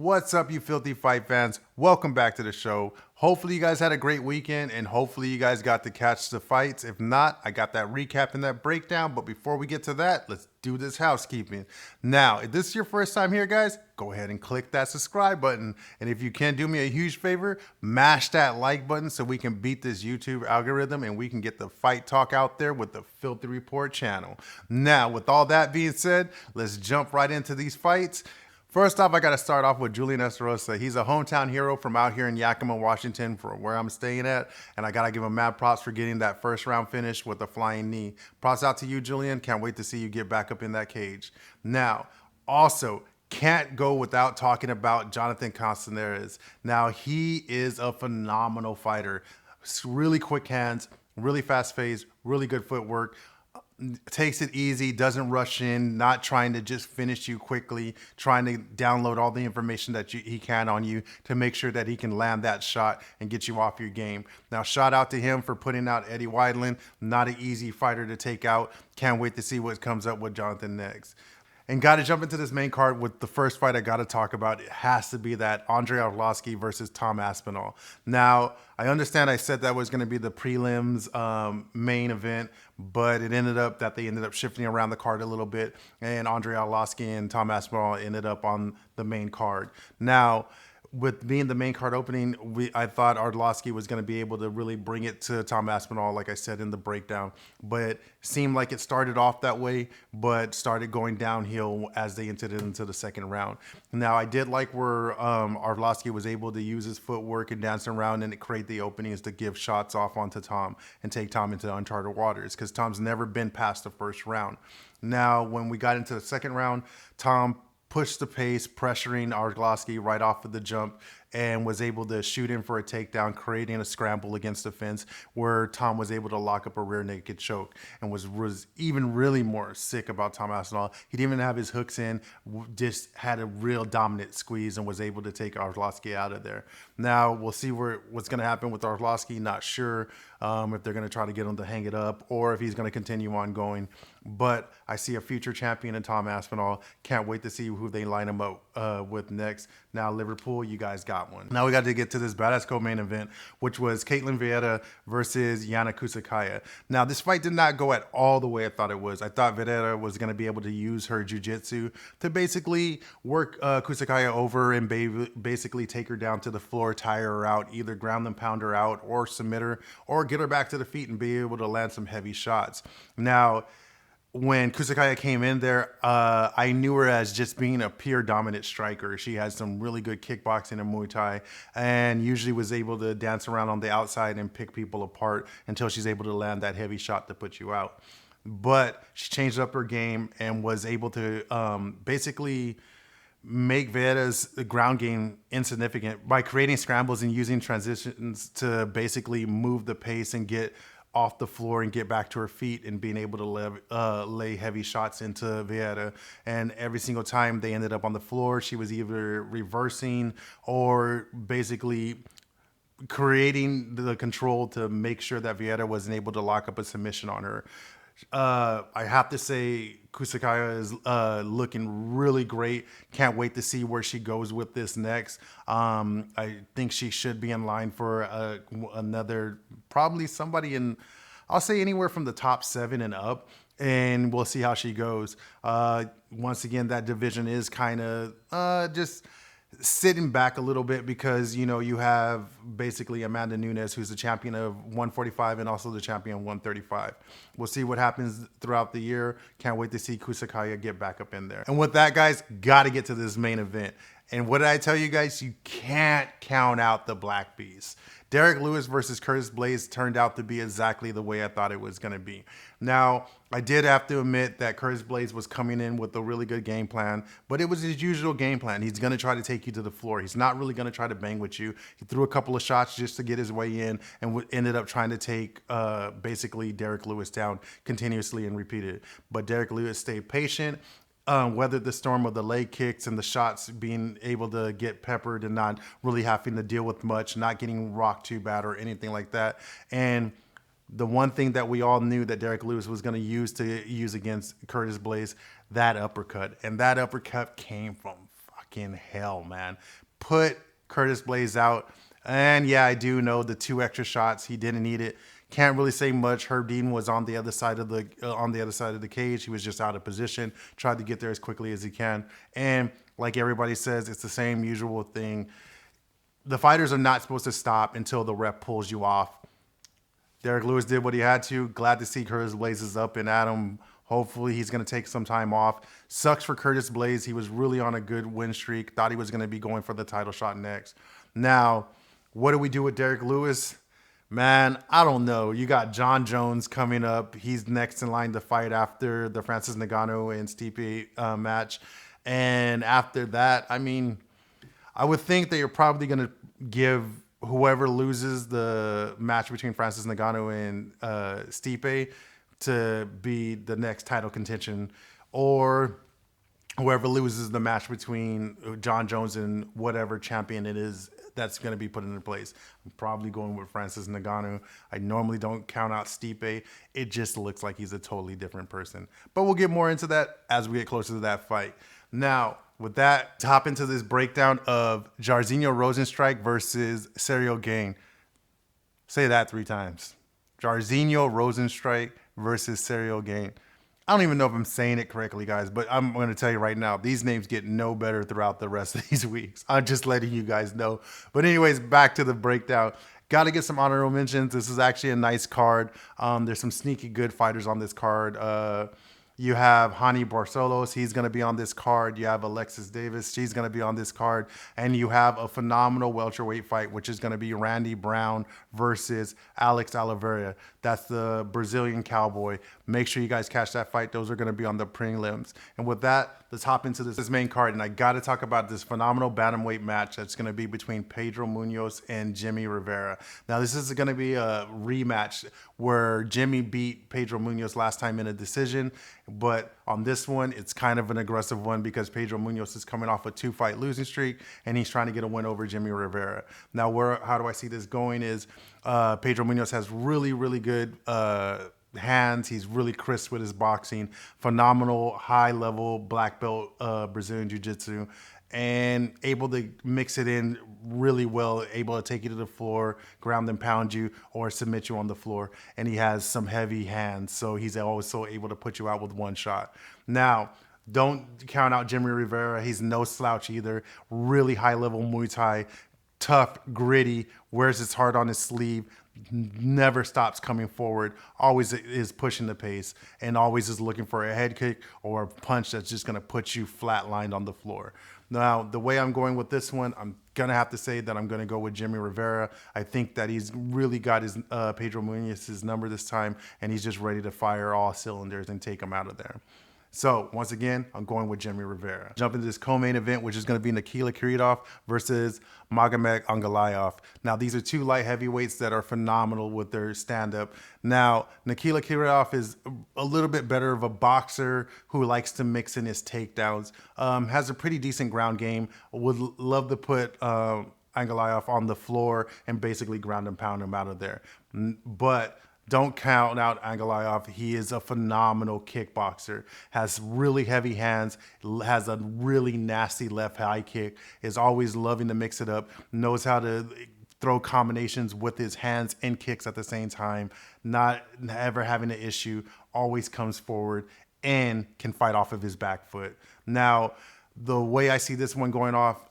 What's up, you filthy fight fans? Welcome back to the show. Hopefully you guys had a great weekend and hopefully you guys got to catch the fights. If not, I got that recap and that breakdown. But before we get to that, let's do this housekeeping. Now, if this is your first time here, guys, go ahead and click that subscribe button. And if you can do me a huge favor, mash that like button so we can beat this YouTube algorithm and we can get the fight talk out there with the Filthy Report channel. Now, with all that being said, let's jump right into these fights. First off, I got to start off with Julian Estarosa. He's a hometown hero from out here in Yakima, Washington, from where I'm staying at. And I got to give him mad props for getting that first round finish with a flying knee. Props out to you, Julian. Can't wait to see you get back up in that cage. Now, also, can't go without talking about Jonathan Castaneras. Now, he is a phenomenal fighter. Really quick hands, really fast pace, really good footwork. Takes it easy, doesn't rush in, not trying to just finish you quickly, trying to download all the information that he can on you to make sure that he can land that shot and get you off your game. Now, shout out to him for putting out Eddie Weidland. Not an easy fighter to take out. Can't wait to see what comes up with Jonathan next. And got to jump into this main card with the first fight I got to talk about. It has to be that Andrei Arlovski versus Tom Aspinall. Now, I understand I said that was going to be the prelims main event, but it ended up that they ended up shifting around the card a little bit, and Andrei Arlovski and Tom Aspinall ended up on the main card. Now, with being the main card opening, I thought Arlovski was going to be able to really bring it to Tom Aspinall, like I said in the breakdown. But it seemed like it started off that way, but started going downhill as they entered into the second round. Now, I did like where Arlovski was able to use his footwork and dance around and create the openings to give shots off onto Tom and take Tom into uncharted waters, because Tom's never been past the first round. Now, when we got into the second round, Tom pushed the pace, pressuring Arlovski right off of the jump, and was able to shoot in for a takedown, creating a scramble against the fence where Tom was able to lock up a rear naked choke and was even really more sick about Tom Aspinall. He didn't even have his hooks in, just had a real dominant squeeze and was able to take Arlovski out of there. Now, we'll see what's going to happen with Arlovski. Not sure if they're going to try to get him to hang it up or if he's going to continue on going. But I see a future champion in Tom Aspinall. Can't wait to see who they line him up with next. Now, Liverpool, you guys got one. Now we got to get to this badass co-main event, which was Katlyn Vieira versus Yana Kusakaya. Now, this fight did not go at all the way I thought it was. I thought Vieira was going to be able to use her jiu-jitsu to basically work Kusakaya over and basically take her down to the floor, tire her out, either ground and pound her out or submit her or get her back to the feet and be able to land some heavy shots. Now, when Kusakaya came in there, I knew her as just being a pure dominant striker. She had some really good kickboxing and Muay Thai and usually was able to dance around on the outside and pick people apart until she's able to land that heavy shot to put you out. But she changed up her game and was able to basically make Vieira's ground game insignificant by creating scrambles and using transitions to basically move the pace and get off the floor and get back to her feet and being able to lay heavy shots into Vieira. And every single time they ended up on the floor, she was either reversing or basically creating the control to make sure that Vieira wasn't able to lock up a submission on her. I have to say Kusakaya is looking really great. Can't wait to see where she goes with this next. I think she should be in line for another, probably somebody in, I'll say anywhere from the top 7 and up, and we'll see how she goes. Once again, that division is kind of just sitting back a little bit because, you know, you have basically Amanda Nunes, who's the champion of 145 and also the champion of 135. We'll see what happens throughout the year. Can't wait to see Kusakaya get back up in there. And with that, guys, got to get to this main event. And what did I tell you guys? You can't count out the Black Beast. Derrick Lewis versus Curtis Blaydes turned out to be exactly the way I thought it was going to be. Now, I did have to admit that Curtis Blaydes was coming in with a really good game plan, but it was his usual game plan. He's going to try to take you to the floor. He's not really going to try to bang with you. He threw a couple of shots just to get his way in and ended up trying to take basically Derrick Lewis down continuously and repeated. But Derrick Lewis stayed patient. Weathered the storm of the leg kicks and the shots, being able to get peppered and not really having to deal with much, not getting rocked too bad or anything like that. And the one thing that we all knew that Derrick Lewis was going to use against Curtis Blaydes, that uppercut. And that uppercut came from fucking hell, man. Put Curtis Blaydes out. And yeah, I do know the 2 extra shots. He didn't need it. Can't really say much. Herb Dean was on the other side of the cage. He was just out of position. Tried to get there as quickly as he can. And like everybody says, it's the same usual thing. The fighters are not supposed to stop until the ref pulls you off. Derrick Lewis did what he had to. Glad to see Curtis Blaydes is up and at him. Hopefully he's going to take some time off. Sucks for Curtis Blaydes. He was really on a good win streak. Thought he was going to be going for the title shot next. Now, what do we do with Derrick Lewis? Man, I don't know. You got Jon Jones coming up. He's next in line to fight after the Francis Ngannou and Stipe match. And after that, I mean, I would think that you're probably going to give whoever loses the match between Francis Ngannou and Stipe to be the next title contention, or whoever loses the match between Jon Jones and whatever champion it is that's going to be put into place. I'm probably going with Francis Ngannou. I normally don't count out Stipe. It just looks like he's a totally different person. But we'll get more into that as we get closer to that fight. Now, with that, to hop into this breakdown of Jairzinho Rozenstruik versus Ciryl Gane. Say that 3 times. Jairzinho Rozenstruik versus Ciryl Gane. I don't even know if I'm saying it correctly, guys, but I'm going to tell you right now, these names get no better throughout the rest of these weeks. I'm just letting you guys know. But anyways, back to the breakdown. Got to get some honorable mentions. This is actually a nice card. There's some sneaky good fighters on this card. You have Hani Barcelos. He's going to be on this card. You have Alexis Davis. She's going to be on this card. And you have a phenomenal welterweight fight, which is going to be Randy Brown versus Alex Oliveira. That's the Brazilian cowboy. Make sure you guys catch that fight. Those are going to be on the prelims. And with that, let's hop into this main card. And I got to talk about this phenomenal bantamweight match that's going to be between Pedro Munhoz and Jimmy Rivera. Now, this is going to be a rematch where Jimmy beat Pedro Munhoz last time in a decision. But on this one, it's kind of an aggressive one because Pedro Munhoz is coming off a 2-fight losing streak, and he's trying to get a win over Jimmy Rivera. Now, how do I see this going is Pedro Munhoz has really, really good hands. He's really crisp with his boxing. Phenomenal, high-level black belt Brazilian Jiu-Jitsu. And able to mix it in really well, able to take you to the floor, ground and pound you, or submit you on the floor. And he has some heavy hands, so he's also able to put you out with one shot. Now, don't count out Jimmy Rivera. He's no slouch either. Really high-level Muay Thai, tough, gritty, wears his heart on his sleeve, never stops coming forward, always is pushing the pace, and always is looking for a head kick or a punch that's just going to put you flatlined on the floor. Now, the way I'm going with this one, I'm going to have to say that I'm going to go with Jimmy Rivera. I think that he's really got his Pedro Munhoz's number this time, and he's just ready to fire all cylinders and take him out of there. So, once again, I'm going with Jimmy Rivera. Jump into this co-main event, which is going to be Nikita Krylov versus Magomed Ankalaev. Now, these are 2 light heavyweights that are phenomenal with their stand-up. Now, Nikita Krylov is a little bit better of a boxer who likes to mix in his takedowns. Has a pretty decent ground game. Would love to put Ankalaev on the floor and basically ground and pound him out of there. But don't count out Ankalaev. He is a phenomenal kickboxer. Has really heavy hands. Has a really nasty left high kick. Is always loving to mix it up. Knows how to throw combinations with his hands and kicks at the same time. Not ever having an issue. Always comes forward and can fight off of his back foot. Now, the way I see this one going off,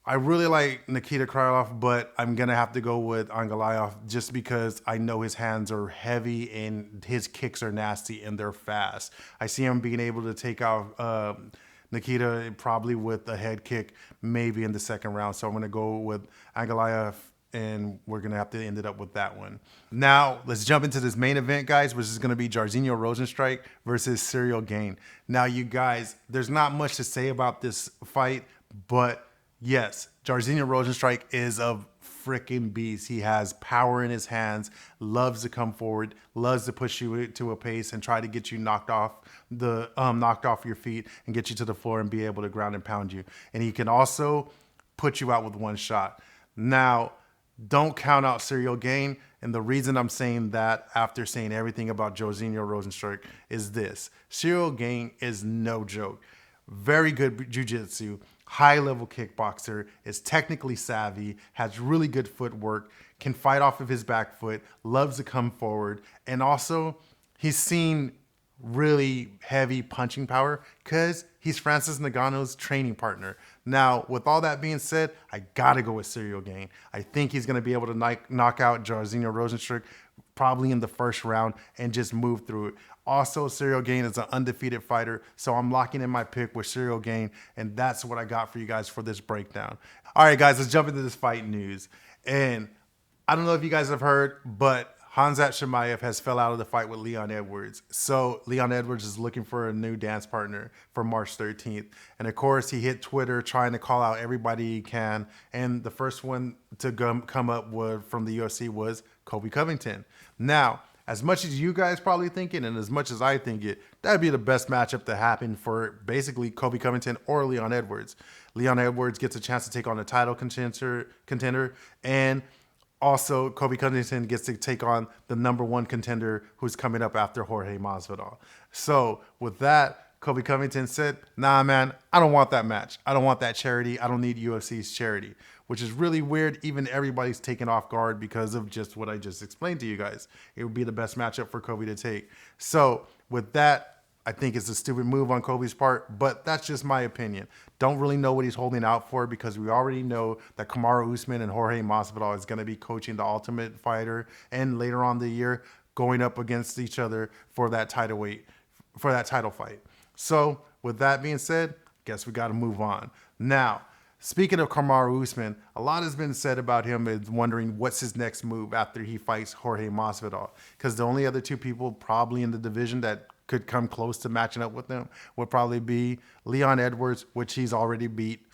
I really like Nikita Krylov, but I'm going to have to go with Ankalaev just because I know his hands are heavy and his kicks are nasty and they're fast. I see him being able to take out Nikita probably with a head kick maybe in the second round. So I'm going to go with Ankalaev, and we're going to have to end it up with that one. Now, let's jump into this main event, guys, which is going to be Jairzinho Rozenstruik versus Ciryl Gane. Now, you guys, there's not much to say about this fight, but yes, Jairzinho Rozenstruik is a freaking beast. He has power in his hands, loves to come forward, loves to push you to a pace and try to get you knocked off your feet and get you to the floor and be able to ground and pound you. And he can also put you out with one shot. Now, don't count out Ciryl Gane. And the reason I'm saying that after saying everything about Jairzinho Rozenstruik is this. Ciryl Gane is no joke. very good jiu-jitsu, high-level kickboxer, is technically savvy, has really good footwork, can fight off of his back foot, loves to come forward, and also he's seen really heavy punching power because he's Francis Ngannou's training partner. Now, with all that being said, I gotta go with Ciryl Gane. I think he's gonna be able to knock out Jairzinho Rozenstruik probably in the first round and just move through it. Also, Ciryl Gane is an undefeated fighter, so I'm locking in my pick with Ciryl Gane, and that's what I got for you guys for this breakdown. All right, guys, let's jump into this fight news. And I don't know if you guys have heard, but Khamzat Chimaev has fell out of the fight with Leon Edwards. So Leon Edwards is looking for a new dance partner for March 13th. And of course, he hit Twitter trying to call out everybody he can. And the first one to come up from the UFC was Colby Covington. Now, as much as you guys probably thinking and as much as I think it, that'd be the best matchup to happen for basically Colby Covington or Leon Edwards. Leon Edwards gets a chance to take on a title contender, and also, Colby Covington gets to take on the #1 contender who's coming up after Jorge Masvidal. So with that, Colby Covington said, nah, man, I don't want that match. I don't want that charity. I don't need UFC's charity, which is really weird. Even everybody's taken off guard because of just what I just explained to you guys. It would be the best matchup for Colby to take. So with that, I think it's a stupid move on Colby's part, but that's just my opinion. Don't really know what he's holding out for because we already know that Kamaru Usman and Jorge Masvidal is going to be coaching the Ultimate Fighter and later on the year going up against each other for that title fight. So with that being said, guess we got to move on. Now, speaking of Kamaru Usman, a lot has been said about him and wondering what's his next move after he fights Jorge Masvidal, because the only other two people probably in the division that could come close to matching up with them would probably be Leon Edwards, which he's already beat,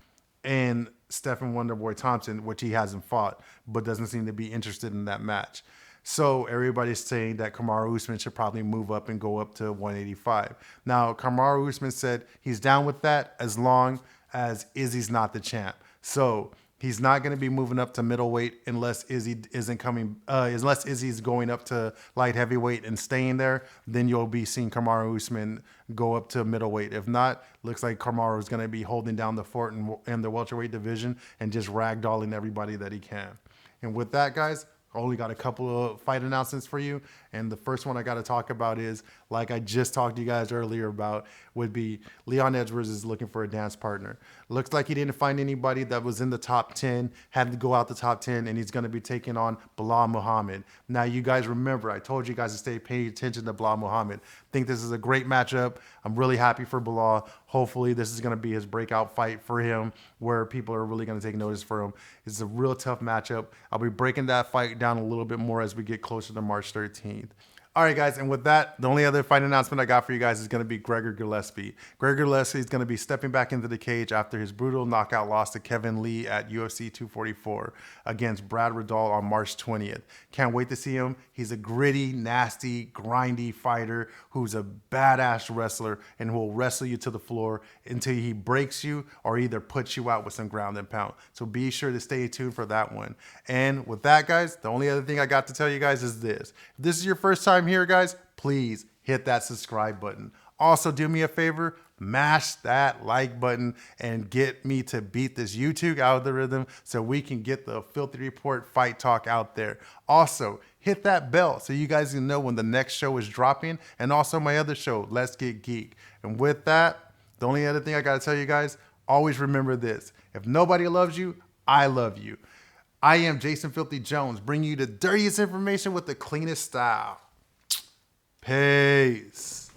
and Stephen Wonderboy Thompson, which he hasn't fought, but doesn't seem to be interested in that match. So everybody's saying that Kamaru Usman should probably move up and go up to 185. Now, Kamaru Usman said he's down with that as long as Izzy's not the champ. So he's not going to be moving up to middleweight unless Izzy isn't coming. Unless Izzy's going up to light heavyweight and staying there, then you'll be seeing Kamaru Usman go up to middleweight. If not, looks like Kamaru is going to be holding down the fort in the welterweight division and just ragdolling everybody that he can. And with that, guys, I only got a couple of fight announcements for you. And the first one I got to talk about is, like I just talked to you guys earlier about, would be Leon Edwards is looking for a dance partner. Looks like he didn't find anybody that was in the top 10, had to go out the top 10, and he's going to be taking on Belal Muhammad. Now, you guys remember, I told you guys to stay paying attention to Belal Muhammad. Think this is a great matchup. I'm really happy for Belal. Hopefully, this is going to be his breakout fight for him where people are really going to take notice for him. It's a real tough matchup. I'll be breaking that fight down a little bit more as we get closer to March 13th. All right, guys, and with that, the only other fight announcement I got for you guys is going to be Gegard Gillespie. Gegard Gillespie is going to be stepping back into the cage after his brutal knockout loss to Kevin Lee at UFC 244 against Brad Riddell on March 20th. Can't wait to see him. He's a gritty, nasty, grindy fighter who's a badass wrestler and who will wrestle you to the floor until he breaks you or either puts you out with some ground and pound. So be sure to stay tuned for that one. And with that, guys, the only other thing I got to tell you guys is this. If this is your first time here, guys, please hit that subscribe button. Also, do me a favor, mash that like button and get me to beat this YouTube algorithm so we can get the Filthy Report Fight Talk out there. Also, hit that bell so you guys can know when the next show is dropping, and also my other show, Let's Get Geek. And with that, the only other thing I got to tell you guys, always remember this. If nobody loves you, I love you. I am Jason Filthy Jones, bringing you the dirtiest information with the cleanest style. Peace.